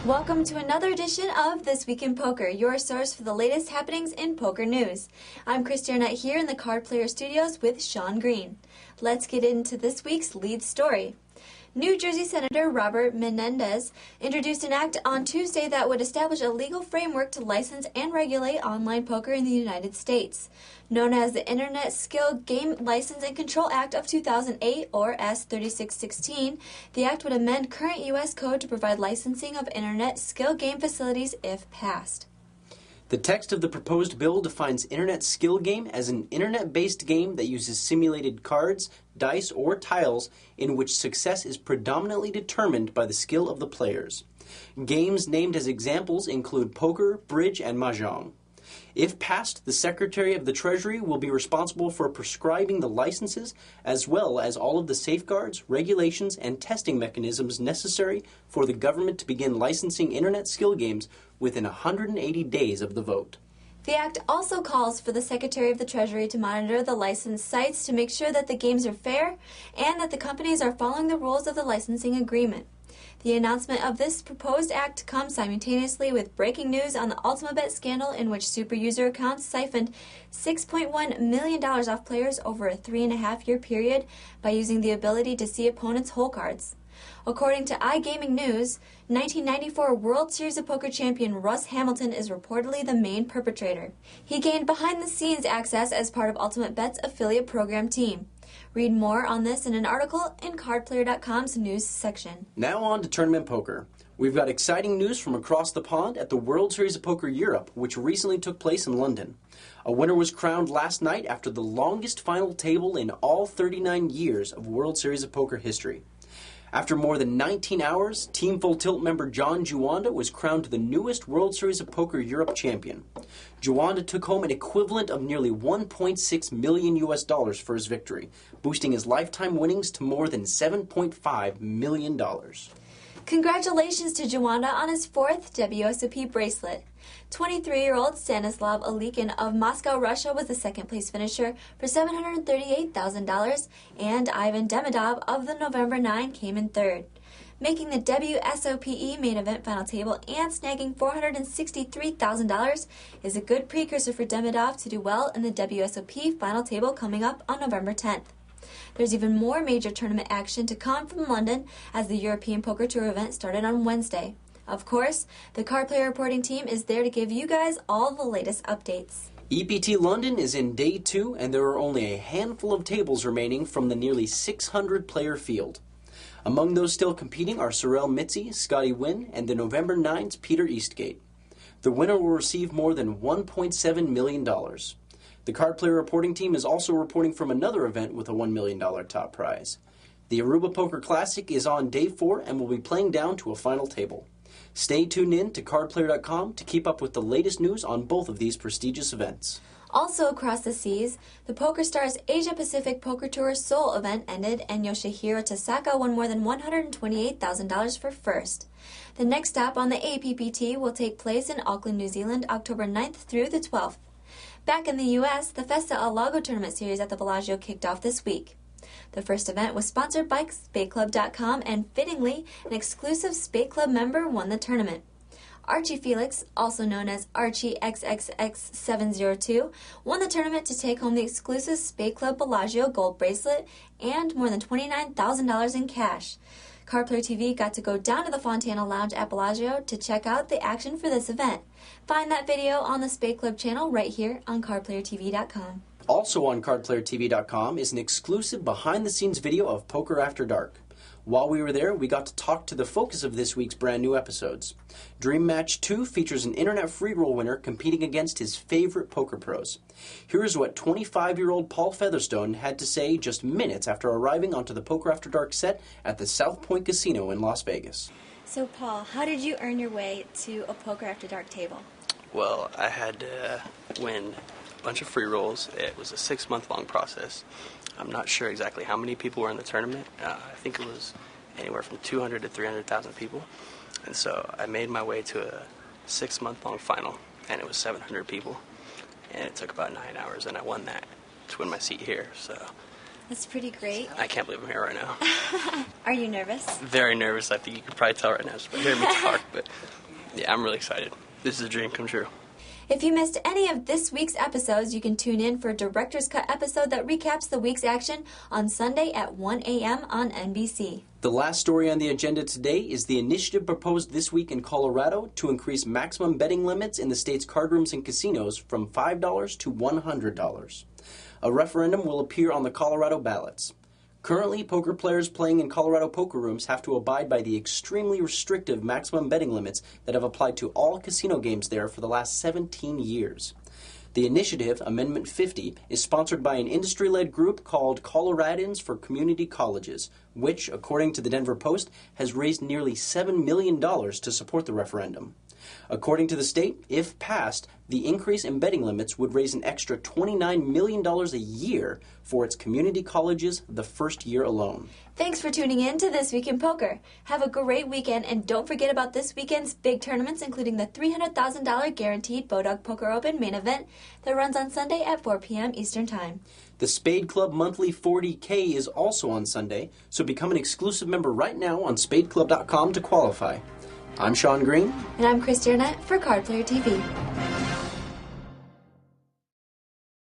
Welcome to another edition of This Week in Poker, your source for the latest happenings in poker news. I'm Christy Arnett here in the Card Player Studios with Sean Green. Let's get into this week's lead story. New Jersey Senator Robert Menendez introduced an act on Tuesday that would establish a legal framework to license and regulate online poker in the United States. Known as the Internet Skill Game License and Control Act of 2008, or S3616, the act would amend current U.S. code to provide licensing of Internet skill game facilities if passed. The text of the proposed bill defines Internet Skill Game as an Internet-based game that uses simulated cards, dice, or tiles in which success is predominantly determined by the skill of the players. Games named as examples include poker, bridge, and mahjong. If passed, the Secretary of the Treasury will be responsible for prescribing the licenses as well as all of the safeguards, regulations, and testing mechanisms necessary for the government to begin licensing Internet skill games within 180 days of the vote. The act also calls for the Secretary of the Treasury to monitor the licensed sites to make sure that the games are fair and that the companies are following the rules of the licensing agreement. The announcement of this proposed act comes simultaneously with breaking news on the UltimaBet scandal in which super user accounts siphoned $6.1 million off players over a 3.5-year period by using the ability to see opponents' hole cards. According to iGaming News, 1994 World Series of Poker champion Russ Hamilton is reportedly the main perpetrator. He gained behind-the-scenes access as part of UltimateBet's affiliate program team. Read more on this in an article in CardPlayer.com's news section. Now on to Tournament Poker. We've got exciting news from across the pond at the World Series of Poker Europe, which recently took place in London. A winner was crowned last night after the longest final table in all 39 years of World Series of Poker history. After more than 19 hours, Team Full Tilt member John Juanda was crowned the newest World Series of Poker Europe champion. Juanda took home an equivalent of nearly $1.6 million for his victory, boosting his lifetime winnings to more than $7.5 million. Congratulations to Juanda on his 4th WSOP bracelet. 23-year-old Stanislav Alekin of Moscow, Russia was the second-place finisher for $738,000, and Ivan Demidov of the November 9 came in third. Making the WSOPE main event final table and snagging $463,000 is a good precursor for Demidov to do well in the WSOP final table coming up on November 10th. There's even more major tournament action to come from London as the European Poker Tour event started on Wednesday. Of course, the Card Player reporting team is there to give you guys all the latest updates. EPT London is in day 2, and there are only a handful of tables remaining from the nearly 600-player field. Among those still competing are Sorel Mitzi, Scotty Wynn, and the November 9's Peter Eastgate. The winner will receive more than $1.7 million. The Card Player reporting team is also reporting from another event with a $1 million top prize. The Aruba Poker Classic is on day 4 and will be playing down to a final table. Stay tuned in to CardPlayer.com to keep up with the latest news on both of these prestigious events. Also across the seas, the PokerStars Asia Pacific Poker Tour Seoul event ended and Yoshihiro Tasaka won more than $128,000 for first. The next stop on the APPT will take place in Auckland, New Zealand, October 9th through the 12th. Back in the U.S., the Festa El Lago Tournament Series at the Bellagio kicked off this week. The first event was sponsored by SpadeClub.com, and fittingly, an exclusive Spade Club member won the tournament. Archie Felix, also known as Archie XXX702, won the tournament to take home the exclusive Spade Club Bellagio gold bracelet and more than $29,000 in cash. CardPlayer TV got to go down to the Fontana Lounge at Bellagio to check out the action for this event. Find that video on the Spade Club channel right here on CardPlayerTV.com. Also on CardPlayerTV.com is an exclusive behind-the-scenes video of Poker After Dark. While we were there, we got to talk to the focus of this week's brand new episodes. Dream Match 2 features an internet free roll winner competing against his favorite poker pros. Here's what 25-year-old Paul Featherstone had to say just minutes after arriving onto the Poker After Dark set at the South Point Casino in Las Vegas. So Paul, how did you earn your way to a Poker After Dark table? Well, I had to win a bunch of free rolls. It was a 6-month-long process. I'm not sure exactly how many people were in the tournament. I think it was anywhere from 200 to 300,000 people. And so I made my way to a 6-month-long final, and it was 700 people. And it took about 9 hours, and I won that to win my seat here. So That's pretty great. I can't believe I'm here right now. Are you nervous? Very nervous. I think you could probably tell right now just by hearing me talk. But yeah, I'm really excited. This is a dream come true. If you missed any of this week's episodes, you can tune in for a Director's Cut episode that recaps the week's action on Sunday at 1 a.m. on NBC. The last story on the agenda today is the initiative proposed this week in Colorado to increase maximum betting limits in the state's card rooms and casinos from $5 to $100. A referendum will appear on the Colorado ballots. Currently, poker players playing in Colorado poker rooms have to abide by the extremely restrictive maximum betting limits that have applied to all casino games there for the last 17 years. The initiative, Amendment 50, is sponsored by an industry-led group called Coloradans for Community Colleges, which, according to the Denver Post, has raised nearly $7 million to support the referendum. According to the state, if passed, the increase in betting limits would raise an extra $29 million a year for its community colleges the first year alone. Thanks for tuning in to This Week in Poker. Have a great weekend, and don't forget about this weekend's big tournaments, including the $300,000 guaranteed Bodog Poker Open main event that runs on Sunday at 4 p.m. Eastern Time. The Spade Club Monthly 40K is also on Sunday, so become an exclusive member right now on spadeclub.com to qualify. I'm Sean Green. And I'm Chris Arnett for Card Player TV.